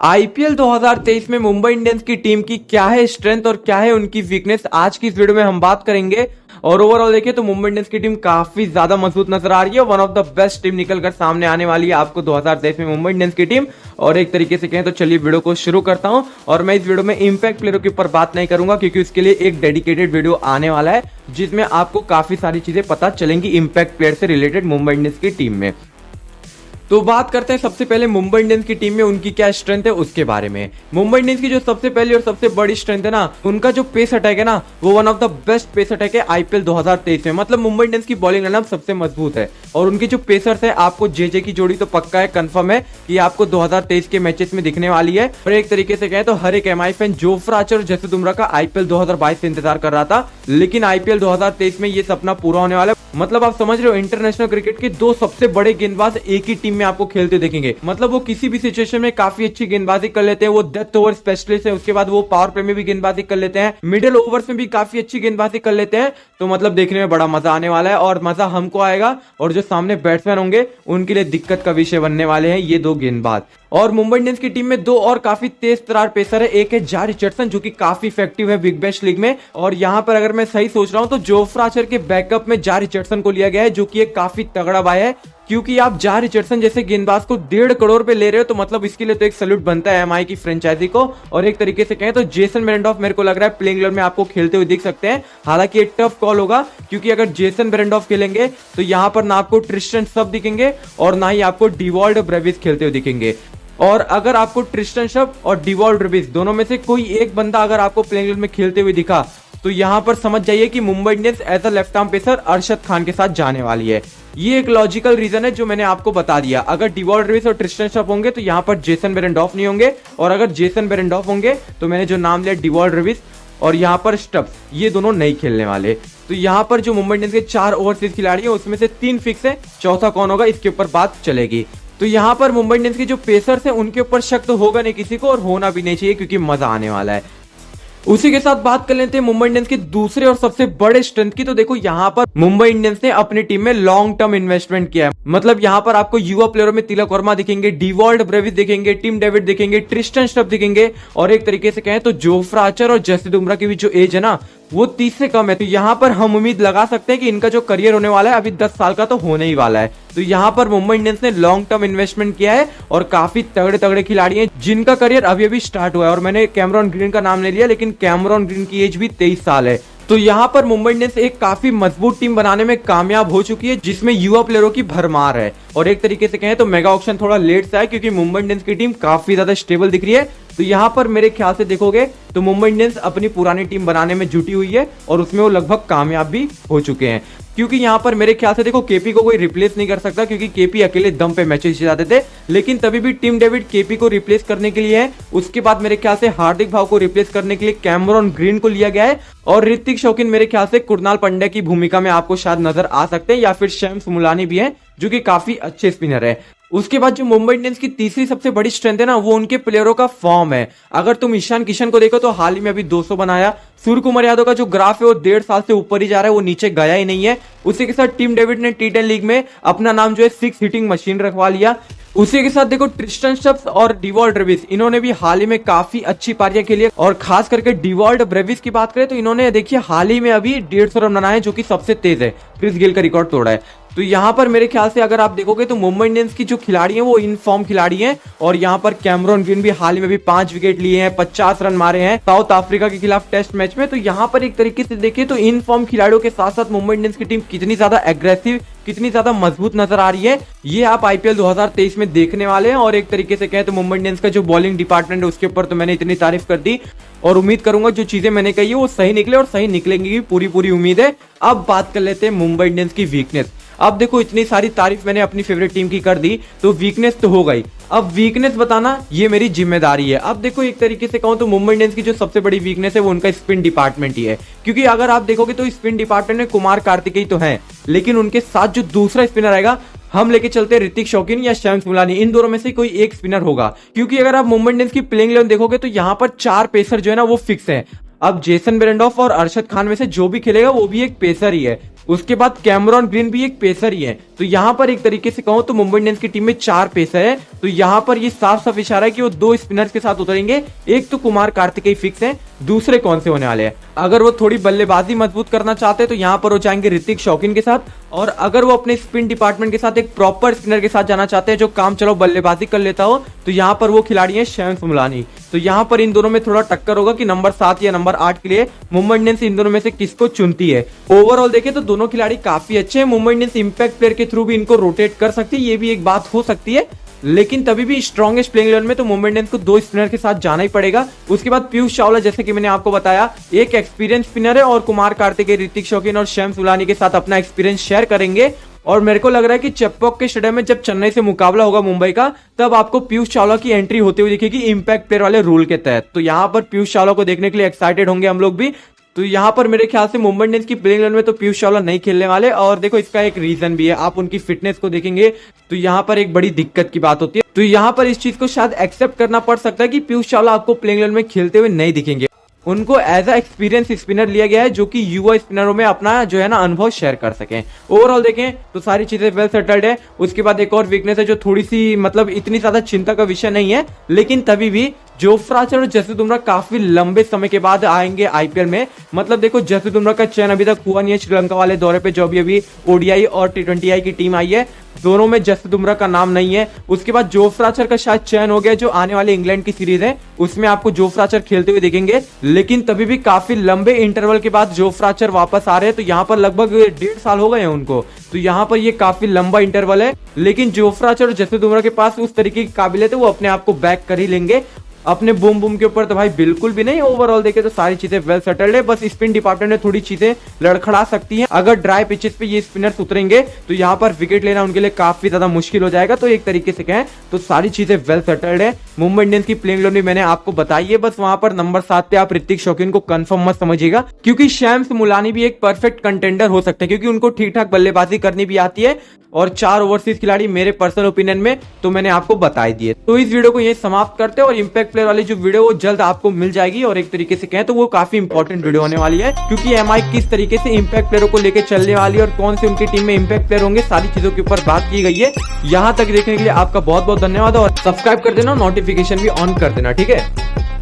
IPL 2023 में Mumbai Indians की team की क्या है स्ट्रेंथ और क्या है उनकी वीकनेस, आज की इस वीडियो में हम बात करेंगे। और ओवरऑल देखिए तो मुंबई इंडियंस की टीम काफी ज्यादा मजबूत नजर आ रही है। One of the best team निकलकर सामने आने वाली है आपको 2023 में मुंबई इंडियंस की टीम। और एक तरीके से कहें तो चलिए वीडियो को शुरू करता हूं। और मैं इस वीडियो में इंपैक्ट प्लेयरों के ऊपर बात नहीं करूंगा क्योंकि उसके लिए एक डेडिकेटेड वीडियो आने वाला है जिसमें आपको काफी सारी चीजें पता चलेंगी इंपैक्ट प्लेयर से रिलेटेड मुंबई इंडियंस की टीम में। तो बात करते हैं सबसे पहले मुंबई इंडियंस की टीम में उनकी क्या स्ट्रेंथ है उसके बारे में। मुंबई इंडियंस की जो सबसे पहली और सबसे बड़ी स्ट्रेंथ है ना, उनका जो पेस अटैक है ना, वो one of the best pace attack है आईपीएल 2023 में। मतलब मुंबई इंडियंस की बॉलिंग लाइनअप सबसे मजबूत है और उनके जो पेसर्स है, आपको जेजे की जोड़ी तो पक्का है, कंफर्म है कि आपको 2023 के मैचेस में दिखने वाली है। और एक तरीके से कहें तो हर एक एमआई फैन जोफ्रा आर्चर और जसप्रीत बुमराह का आईपीएल 2022 से इंतजार कर रहा था, लेकिन आईपीएल 2023 में ये सपना पूरा होने वाला है। मतलब आप समझ रहे हो, इंटरनेशनल क्रिकेट के दो सबसे बड़े गेंदबाज एक ही टीम में आपको खेलते देखेंगे। मतलब वो किसी भी सिचुएशन में काफी अच्छी गेंदबाजी कर लेते हैं, वो डेथ ओवर स्पेशलिस्ट है, उसके बाद वो पावर प्ले में भी गेंदबाजी कर लेते हैं, मिडिल ओवर्स में भी काफी अच्छी गेंदबाजी कर लेते हैं। तो मतलब देखने में बड़ा मजा आने वाला है और मजा हमको आएगा और जो सामने बैट्समैन होंगे उनके लिए दिक्कत का विषय बनने वाले हैं ये दो गेंदबाज। और मुंबई इंडियंस की टीम में दो और काफी तेज तरार पेसर है। एक है जा रिचर्डसन जो कि काफी इफेक्टिव है बिग बैश लीग में, और यहाँ पर अगर मैं सही सोच रहा हूँ तो जोफ्रा आर्चर के बैकअप में जा रिचर्डसन को लिया गया है जो कि एक काफी तगड़ा बाय है। क्योंकि आप जा रिचर्डसन जैसे गेंदबाज को 1.5 करोड़ पे ले रहे हो तो मतलब इसके लिए तो एक सैल्यूट बनता है एमआई की फ्रेंचाइजी को। और एक तरीके से कहें तो जेसन बेरेंडॉर्फ मेरे को लग रहा है प्लेइंग 11 में आपको खेलते हुए दिख सकते हैं। हालांकि एक टफ कॉल होगा क्योंकि अगर जेसन बेरेंडॉर्फ खेलेंगे तो यहाँ पर ना आपको ट्रिस्टन शॉप दिखेंगे और ना ही आपको डिवॉल्ड ब्रेविस खेलते हुए दिखेंगे। और अगर आपको ट्रिस्टन शॉप और डिवॉल्ड ब्रेविस दोनों में से कोई एक बंदा अगर आपको प्लेइंग 11 में खेलते हुए दिखा तो यहाँ पर समझ जाइए कि Mumbai Indians as a left arm pacer Arshad Khan के साथ जाने वाली है। ये एक लॉजिकल रीजन है जो मैंने आपको बता दिया। अगर डिवॉल्ड ब्रेविस और ट्रिस्टन शॉप होंगे तो यहाँ पर जेसन बेरेंडॉर्फ नहीं होंगे, और अगर जेसन बेरेंडॉर्फ होंगे तो मैंने जो नाम लिया डिवॉल्ड ब्रेविस और यहाँ पर स्टब्स, ये दोनों नहीं खेलने वाले। तो यहाँ पर जो मुंबई इंडियंस के 4 ओवरसीज खिलाड़ी हैं उसमें से 3 फिक्स है, चौथा कौन होगा इसके ऊपर बात चलेगी। तो यहाँ पर मुंबई इंडियंस के जो पेसर्स हैं उनके ऊपर शक तो होगा नहीं किसी को और होना भी नहीं चाहिए क्योंकि मजा आने वाला है। उसी के साथ बात कर लेते हैं मुंबई इंडियंस के दूसरे और सबसे बड़े स्ट्रेंथ की। तो देखो यहाँ पर मुंबई इंडियंस ने अपनी टीम में लॉन्ग टर्म इन्वेस्टमेंट किया है। मतलब यहाँ पर आपको युवा प्लेयरों में तिलक वर्मा दिखेंगे, डिवॉल्ड ब्रेविस दिखेंगे, टिम डेविड दिखेंगे, ट्रिस्टन स्टफ दिखेंगे, और एक तरीके से कहें तो जोफ्रा आर्चर और जसप्रीत बुमराह की भी जो एज है ना वो 30 से कम है। तो यहाँ पर हम उम्मीद लगा सकते हैं कि इनका जो करियर होने वाला है अभी 10 साल का तो होने ही वाला है। तो यहाँ पर मुंबई इंडियंस ने लॉन्ग टर्म इन्वेस्टमेंट किया है और काफी तगड़े तगड़े खिलाड़ी हैं जिनका करियर अभी अभी स्टार्ट हुआ है। और मैंने कैमरॉन ग्रीन का नाम ले लिया, लेकिन कैमरॉन ग्रीन की एज भी 23 साल है। तो यहाँ पर मुंबई इंडियंस एक काफी मजबूत टीम बनाने में कामयाब हो चुकी है जिसमें युवा प्लेयरों की भरमार है। और एक तरीके से कहें तो मेगा ऑक्शन थोड़ा लेट से आया क्योंकि मुंबई इंडियंस की टीम काफी ज्यादा स्टेबल दिख रही है। तो यहाँ पर मेरे ख्याल से देखोगे तो मुंबई इंडियंस अपनी पुरानी टीम बनाने में जुटी हुई है और उसमें वो लगभग कामयाब भी हो चुके हैं। क्योंकि यहाँ पर मेरे ख्याल से देखो केपी को कोई रिप्लेस नहीं कर सकता क्योंकि केपी अकेले दम पे मैचेस जिताते थे, लेकिन तभी भी टिम डेविड केपी को रिप्लेस करने के लिए है। उसके बाद मेरे ख्याल से हार्दिक भाव को रिप्लेस करने के लिए कैमरॉन ग्रीन को लिया गया है, और ऋतिक शौकीन मेरे ख्याल से कुणाल पांड्या की भूमिका में आपको शायद नजर आ सकते हैं, या फिर शम्स मुलानी भी है जो कि काफी अच्छे स्पिनर है। उसके बाद जो मुंबई इंडियंस की तीसरी सबसे बड़ी स्ट्रेंथ है ना वो उनके प्लेयरों का फॉर्म है। अगर तुम ईशान किशन को देखो तो हाल ही में अभी 200 बनाया। सूर्य कुमार यादव का जो ग्राफ है वो 1.5 साल से ऊपर ही जा रहा है, वो नीचे गया ही नहीं है। उसी के साथ टिम डेविड ने टी10 लीग में अपना नाम जो है 6 हिटिंग मशीन रखवा लिया। उसी के साथ देखो ट्रिस्टन स्टब्स और डिवॉल्ड ब्रेविस, इन्होंने भी हाल ही में काफी अच्छी पारियां खेली है। और खास करके डिवॉल्ड ब्रेविस की बात करें तो इन्होंने देखिए हाल ही में अभी 150 रन बनाए जो कि सबसे तेज है, क्रिस गेल का रिकॉर्ड तोड़ा है। तो यहाँ पर मेरे ख्याल से अगर आप देखोगे तो मुंबई इंडियंस की जो खिलाड़ी हैं वो इन फॉर्म खिलाड़ी हैं। और यहाँ पर कैमरॉन ग्रीन भी हाल ही में भी 5 विकेट लिए हैं, 50 रन मारे हैं साउथ अफ्रीका के खिलाफ टेस्ट मैच में। तो यहाँ पर एक तरीके से देखिए तो इन फॉर्म खिलाड़ियों के साथ साथ मुंबई इंडियंस की टीम कितनी ज्यादा एग्रेसिव, कितनी ज्यादा मजबूत नजर आ रही है, ये आप आईपीएल 2023 में देखने वाले हैं। और एक तरीके से कहें तो मुंबई इंडियंस का जो बॉलिंग डिपार्टमेंट है उसके ऊपर तो मैंने इतनी तारीफ कर दी और उम्मीद करूंगा जो चीजें मैंने कही है वो सही निकले और सही निकलेंगी की पूरी उम्मीद है। अब बात कर लेते हैं मुंबई इंडियंस की वीकनेस। अब देखो इतनी सारी तारीफ मैंने अपनी फेवरेट टीम की कर दी तो वीकनेस तो हो गई, अब वीकनेस बताना ये मेरी जिम्मेदारी है। अब देखो एक तरीके से कहूं तो मुंबई इंडियंस की जो सबसे बड़ी वीकनेस है वो उनका स्पिन डिपार्टमेंट ही है। क्योंकि अगर आप देखोगे तो स्पिन डिपार्टमेंट में कुमार कार्तिकेय तो है, लेकिन उनके साथ जो दूसरा स्पिनर आएगा हम लेके चलते हैं ऋतिक शौकीन या शम्स मुलानी, इन दोनों में से कोई एक स्पिनर होगा। क्योंकि अगर आप मुंबई इंडियंस की प्लेइंग 11 देखोगे तो यहाँ पर 4 पेसर जो है ना वो फिक्स है। अब जेसन बेरेंडॉफ और अरशद खान में से जो भी खेलेगा वो भी एक पेसर ही है। उसके बाद कैमरॉन ग्रीन भी एक पेसर ही है। तो यहाँ पर एक तरीके से कहूं तो मुंबई इंडियंस की टीम में 4 पेसर है। तो यहाँ पर ये साफ साफ इशारा है कि वो 2 स्पिनर्स के साथ उतरेंगे। एक तो कुमार कार्तिकेय फिक्स है, दूसरे कौन से होने वाले हैं। अगर वो थोड़ी बल्लेबाजी मजबूत करना चाहते हैं तो यहाँ पर वो जाएंगे ऋतिक शौकीन के साथ, और अगर वो अपने स्पिन डिपार्टमेंट के साथ एक प्रॉपर स्पिनर के साथ जाना चाहते हैं जो काम चलाओ बल्लेबाजी कर लेता हो, तो यहाँ पर वो खिलाड़ी है शैम्स मुलानी। तो यहाँ पर इन दोनों में थोड़ा टक्कर होगा कि नंबर 7 या नंबर 8 के लिए मुंबई इंडियंस इन दोनों में से किसको चुनती है। ओवरऑल देखें तो दोनों खिलाड़ी काफी अच्छे हैं। मुंबई इंडियंस इंपैक्ट प्लेयर के थ्रू भी इनको रोटेट कर सकती है, ये भी एक बात हो सकती है, लेकिन तभी भी स्ट्रॉन्गेस्ट प्लेइंग 11 में तो मुंबई इंडियंस को 2 स्पिनर के साथ जाना ही पड़ेगा। उसके बाद पीयूष चावला, जैसे कि मैंने आपको बताया, एक एक्सपीरियंस स्पिनर है, और कुमार कार्तिकेय, ऋतिक शौकीन और शैम्स मुलानी के साथ अपना एक्सपीरियंस शेयर करेंगे। और मेरे को लग रहा है कि चेपॉक के स्टेडियम में जब चेन्नई से मुकाबला होगा मुंबई का, तब आपको पीयूष चावला की एंट्री होते हुए दिखेगी इंपैक्ट प्लेयर वाले रूल के तहत। तो यहाँ पर पीयूष चावला को देखने के लिए एक्साइटेड होंगे हम लोग भी। तो यहाँ पर मेरे ख्याल से मुंबई इंडियंस की प्लेइंग 11 में तो पीयूष चावला नहीं खेलने वाले, और देखो इसका एक रीजन भी है। आप उनकी फिटनेस को देखेंगे तो यहाँ पर एक बड़ी दिक्कत की बात होती है। तो यहाँ पर इस चीज को शायद एक्सेप्ट करना पड़ सकता है कि पीयूष चावला आपको प्लेइंग 11 में खेलते हुए नहीं दिखेंगे। उनको एज अ एक्सपीरियंस स्पिनर लिया गया है जो कि युवा स्पिनरों में अपना जो है ना अनुभव शेयर कर सकें। ओवरऑल देखें तो सारी चीजें वेल सेटल्ड है। उसके बाद एक और वीकनेस है जो थोड़ी सी मतलब इतनी ज्यादा चिंता का विषय नहीं है, लेकिन तभी भी जोफ्रा आर्चर और जसप्रीत बुमराह काफी लंबे समय के बाद आएंगे आईपीएल में। मतलब देखो जसप्रीत बुमराह का चयन अभी तक हुआ नहीं है श्रीलंका वाले दौरे पे, जो अभी ओडीआई और टी20आई की टीम आई है, दोनों में जसप्रीत बुमराह का नाम नहीं है। उसके बाद जोफ्रा आर्चर का शायद चयन हो गया, जो आने वाले इंग्लैंड की सीरीज है उसमें आपको जोफ्रा आर्चर खेलते हुए देखेंगे, लेकिन तभी भी काफी लंबे इंटरवल के बाद जोफ्रा आर्चर वापस आ रहे हैं। तो यहाँ पर लगभग 1.5 साल हो गए हैं उनको, तो यहाँ पर ये काफी लंबा इंटरवल है, लेकिन जोफ्रा आर्चर और जसप्रीत बुमराह के पास उस तरीके की काबिलियत है, वो अपने आप को बैक कर ही लेंगे। अपने बूम बूम के ऊपर तो भाई बिल्कुल भी नहीं। ओवरऑल देखे तो सारी चीजें वेल सेटल्ड है, बस स्पिन डिपार्टमेंट में थोड़ी चीजें लड़खड़ा सकती हैं। अगर ड्राई पिचेस पे ये स्पिनर्स उतरेंगे तो यहाँ पर विकेट लेना उनके लिए काफी ज्यादा मुश्किल हो जाएगा। तो एक तरीके से कहें तो सारी चीजें वेल सेटल्ड है। मुंबई इंडियंस की प्लेइंग 11 भी मैंने आपको बताई है, बस वहां पर नंबर 7 पे आप ऋतिक शौकीन को कंफर्म मत समझिएगा, क्योंकि शैम्स मुलानी भी एक परफेक्ट कंटेंडर हो सकते हैं, क्योंकि उनको ठीक ठाक बल्लेबाजी करनी भी आती है, और 4 ओवरसीज खिलाड़ी मेरे पर्सनल ओपिनियन में तो मैंने आपको बताई दिए। तो इस वीडियो को यही समाप्त करते हैं, और इंपैक्ट प्लेयर वाली जो वीडियो वो जल्द आपको मिल जाएगी, और एक तरीके से कहें तो वो काफी इंपॉर्टेंट वीडियो होने वाली है, क्योंकि एमआई किस तरीके से इंपैक्ट प्लेयरों को लेकर चलने वाली है और कौन से उनकी टीम में इंपैक्ट प्लेयर होंगे, सारी चीजों के ऊपर बात की गई है। यहाँ तक देखने के लिए आपका बहुत बहुत धन्यवाद, और सब्सक्राइब कर देना, नोटिफिकेशन भी ऑन कर देना, ठीक है।